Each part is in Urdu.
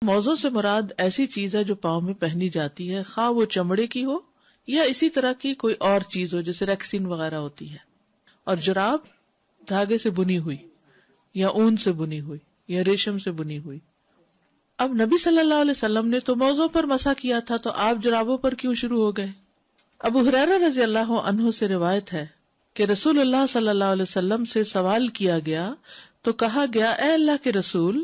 موزوں سے مراد ایسی چیز ہے جو پاؤں میں پہنی جاتی ہے، خواہ وہ چمڑے کی ہو یا اسی طرح کی کوئی اور چیز ہو جیسے ریکسین وغیرہ ہوتی ہے. اور جراب دھاگے سے بنی ہوئی یا اون سے بنی ہوئی یا ریشم سے بنی ہوئی. اب نبی صلی اللہ علیہ وسلم نے تو موزوں پر مسح کیا تھا، تو آپ جرابوں پر کیوں شروع ہو گئے؟ ابو ہریرہ رضی اللہ عنہ سے روایت ہے کہ رسول اللہ صلی اللہ علیہ وسلم سے سوال کیا گیا تو کہا گیا، اے اللہ کے رسول،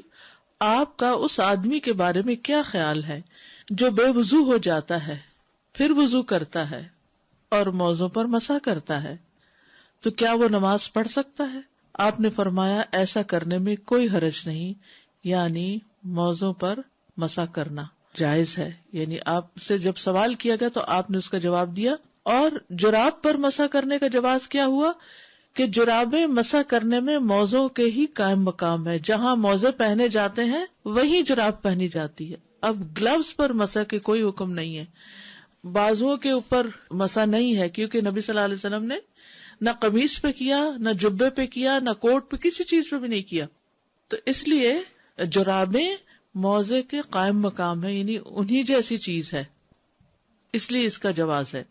آپ کا اس آدمی کے بارے میں کیا خیال ہے جو بے وضو ہو جاتا ہے پھر وضو کرتا ہے اور موزوں پر مسح کرتا ہے، تو کیا وہ نماز پڑھ سکتا ہے؟ آپ نے فرمایا، ایسا کرنے میں کوئی حرج نہیں، یعنی موزوں پر مسح کرنا جائز ہے. یعنی آپ سے جب سوال کیا گیا تو آپ نے اس کا جواب دیا. اور جراب پر مسح کرنے کا جواز کیا ہوا کہ جرابیں مسح کرنے میں موزوں کے ہی قائم مقام ہے، جہاں موزے پہنے جاتے ہیں وہیں جراب پہنی جاتی ہے. اب گلوز پر مسح کے کوئی حکم نہیں ہے، بازوؤں کے اوپر مسح نہیں ہے، کیونکہ نبی صلی اللہ علیہ وسلم نے نہ قمیص پہ کیا، نہ جبے پہ کیا، نہ کوٹ پہ، کسی چیز پہ بھی نہیں کیا. تو اس لیے جرابیں موزے کے قائم مقام ہے، یعنی انہی جیسی چیز ہے، اس لیے اس کا جواز ہے.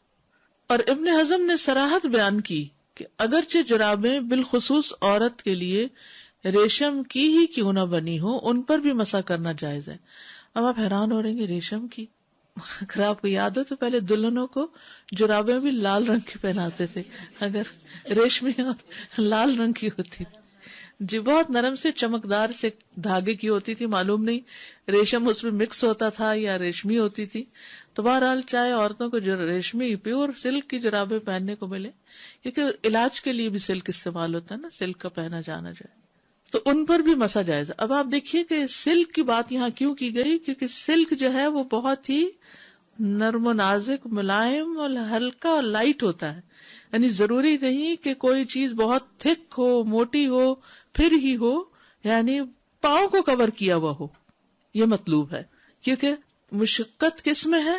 اور ابن حزم نے صراحت بیان کی کہ اگرچہ جرابیں بالخصوص عورت کے لیے ریشم کی ہی کیوں نہ بنی ہو، ان پر بھی مسح کرنا جائز ہے. اب آپ حیران ہو رہے ہیں کہ ریشم کی، اگر آپ کو یاد ہو تو پہلے دلہنوں کو جرابیں بھی لال رنگ کی پہناتے تھے، اگر ریشمی اور لال رنگ کی ہوتی تھی. جی بہت نرم سے چمکدار سے دھاگے کی ہوتی تھی، معلوم نہیں ریشم اس میں مکس ہوتا تھا یا ریشمی ہوتی تھی. تو بہرحال چاہے عورتوں کو جو ریشمی پیور سلک کی جرابیں پہننے کو ملے، کیونکہ علاج کے لیے بھی سلک استعمال ہوتا ہے نا، سلک کا پہنا جانا جائے، تو ان پر بھی مسح جائز. اب آپ دیکھیے کہ سلک کی بات یہاں کیوں کی گئی، کیونکہ سلک جو ہے وہ بہت ہی نرم و نازک، ملائم اور ہلکا اور لائٹ ہوتا ہے. یعنی ضروری نہیں کہ کوئی چیز بہت تھک ہو، موٹی ہو، پھر ہی ہو، یعنی پاؤں کو کور کیا ہوا ہو، یہ مطلوب ہے. کیونکہ مشقت کس میں ہے؟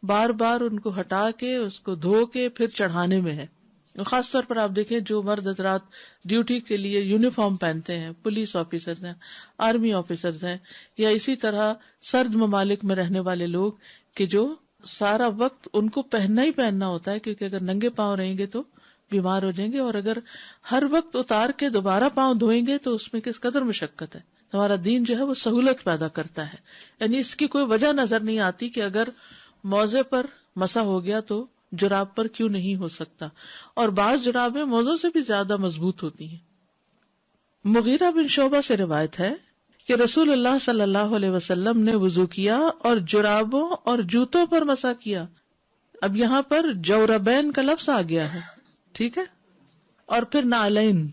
بار بار ان کو ہٹا کے، اس کو دھو کے پھر چڑھانے میں ہے. خاص طور پر آپ دیکھیں جو مرد حضرات ڈیوٹی کے لیے یونیفارم پہنتے ہیں، پولیس آفیسرز ہیں، آرمی آفیسرز ہیں، یا اسی طرح سرد ممالک میں رہنے والے لوگ کہ جو سارا وقت ان کو پہننا ہی پہننا ہوتا ہے، کیونکہ اگر ننگے پاؤں رہیں گے تو بیمار ہو جائیں گے، اور اگر ہر وقت اتار کے دوبارہ پاؤں دھوئیں گے تو اس میں کس قدر مشقت ہے. ہمارا دین جو ہے وہ سہولت پیدا کرتا ہے، یعنی اس کی کوئی وجہ نظر نہیں آتی کہ اگر موزے پر مسح ہو گیا تو جراب پر کیوں نہیں ہو سکتا. اور بعض جرابیں موزوں سے بھی زیادہ مضبوط ہوتی ہیں. مغیرہ بن شعبہ سے روایت ہے کہ رسول اللہ صلی اللہ علیہ وسلم نے وضو کیا اور جرابوں اور جوتوں پر مسح کیا. اب یہاں پر جوربین کا لفظ آ گیا ہے، ٹھیک ہے، اور پھر نعلین،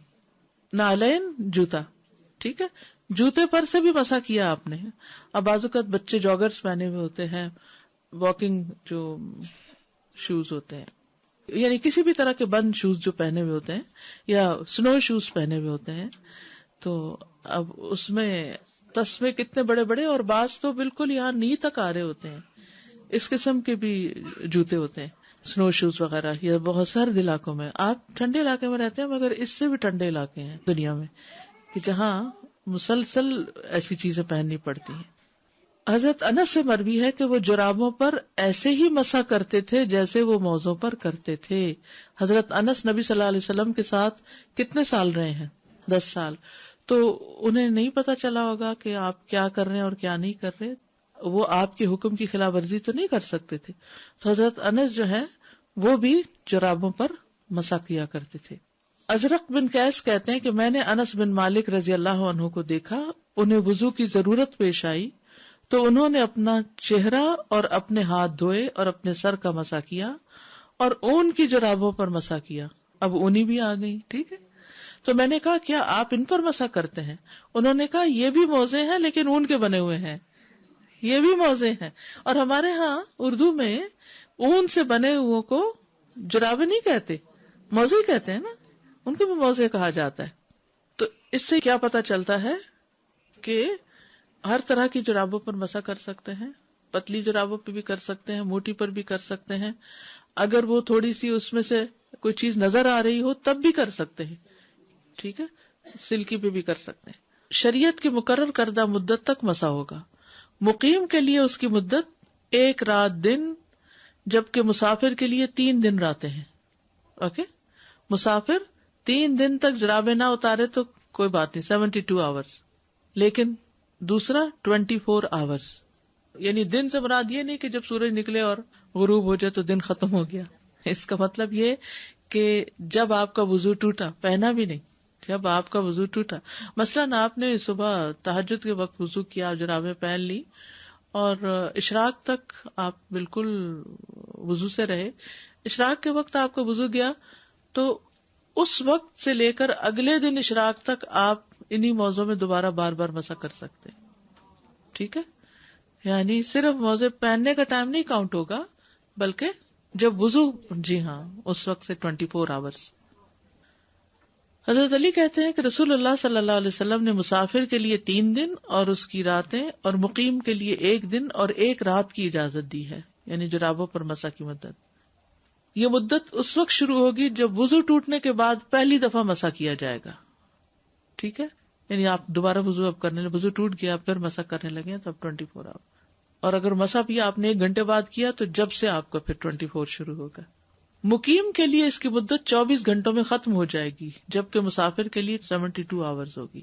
نعلین جوتا، ٹھیک ہے، جوتے پر سے بھی مسح کیا آپ نے. اب بعض اوقات بچے جاگرز پہنے ہوئے ہوتے ہیں، واکنگ جو شوز ہوتے ہیں، یعنی کسی بھی طرح کے بند شوز جو پہنے ہوئے ہوتے ہیں، یا سنو شوز پہنے ہوئے ہوتے ہیں، تو اب اس میں تسمے کتنے بڑے بڑے، اور بعض تو بالکل یہاں نی تک آ رہے ہوتے ہیں. اس قسم کے بھی جوتے ہوتے ہیں، سنو شوز وغیرہ. یا بہت سارے علاقوں میں، آپ ٹھنڈے علاقے میں رہتے ہیں مگر اس سے بھی ٹھنڈے علاقے ہیں دنیا میں کہ جہاں مسلسل ایسی چیزیں پہننی پڑتی ہیں. حضرت انس سے مروی ہے کہ وہ جرابوں پر ایسے ہی مسح کرتے تھے جیسے وہ موزوں پر کرتے تھے. حضرت انس نبی صلی اللہ علیہ وسلم کے ساتھ کتنے سال رہے ہیں؟ 10 سال. تو انہیں نہیں پتا چلا ہوگا کہ آپ کیا کر رہے ہیں اور کیا نہیں کر رہے. وہ آپ کے حکم کی خلاف ورزی تو نہیں کر سکتے تھے. تو حضرت انس جو ہے وہ بھی جرابوں پر مسح کیا کرتے تھے. ازرق بن قیس کہتے ہیں کہ میں نے انس بن مالک رضی اللہ عنہ کو دیکھا، انہیں وضو کی ضرورت پیش آئی تو انہوں نے اپنا چہرہ اور اپنے ہاتھ دھوئے اور اپنے سر کا مسح کیا اور اون کی جرابوں پر مسح کیا. اب اونی بھی آ گئی، ٹھیک ہے. تو میں نے کہا کیا آپ ان پر مسح کرتے ہیں؟ انہوں نے کہا یہ بھی موزے ہیں لیکن اون کے بنے ہوئے ہیں، یہ بھی موزے ہیں. اور ہمارے ہاں اردو میں اون سے بنے ہوئے کو جرابیں نہیں کہتے، موزے ہی کہتے ہیں نا، ان کو بھی موزے کہا جاتا ہے. تو اس سے کیا پتا چلتا ہے کہ ہر طرح کی جرابوں پر مسح کر سکتے ہیں، پتلی جرابوں پہ بھی کر سکتے ہیں، موٹی پر بھی کر سکتے ہیں، اگر وہ تھوڑی سی اس میں سے کوئی چیز نظر آ رہی ہو تب بھی کر سکتے ہیں، ٹھیک ہے، سلکی پہ بھی کر سکتے ہیں. شریعت کی مقرر کردہ مدت تک مسح ہوگا. مقیم کے لیے اس کی مدت 1 رات دن، جبکہ مسافر کے لیے 3 دن راتیں ہیں. اوکے، مسافر 3 دن تک جرابیں نہ اتارے تو کوئی بات نہیں، 72 آورس. لیکن دوسرا 24 آورس، یعنی دن سے مراد یہ نہیں کہ جب سورج نکلے اور غروب ہو جائے تو دن ختم ہو گیا. اس کا مطلب یہ کہ جب آپ کا وضو ٹوٹا، پہنا بھی نہیں، جب آپ کا وضو ٹوٹا، مثلاً آپ نے صبح تہجد کے وقت وضو کیا، جرابیں پہن لی اور اشراق تک آپ بالکل وضو سے رہے، اشراق کے وقت آپ کا وضو گیا، تو اس وقت سے لے کر اگلے دن اشراق تک آپ انہی موضوع میں دوبارہ بار بار مسح کر سکتے. ٹھیک ہے، یعنی صرف موزے پہننے کا ٹائم نہیں کاؤنٹ ہوگا، بلکہ جب وضو، جی ہاں، اس وقت سے 24 آورس. حضرت علی کہتے ہیں کہ رسول اللہ صلی اللہ علیہ وسلم نے مسافر کے لیے 3 دن اور اس کی راتیں اور مقیم کے لیے 1 دن اور 1 رات کی اجازت دی ہے، یعنی جرابوں پر مسح کی مدت. یہ مدت اس وقت شروع ہوگی جب وضو ٹوٹنے کے بعد پہلی دفعہ مسح کیا جائے گا. ٹھیک ہے، یعنی آپ دوبارہ وضو اب کرنے لگے، وضو ٹوٹ گیا پھر مسح کرنے لگے تو اب 24 آور. اور اگر مسح بھی آپ نے 1 گھنٹے بعد کیا تو جب سے آپ کا پھر 24 شروع ہوگا. مقیم کے لیے اس کی مدت 24 گھنٹوں میں ختم ہو جائے گی، جبکہ مسافر کے لیے 72 آورز ہوگی.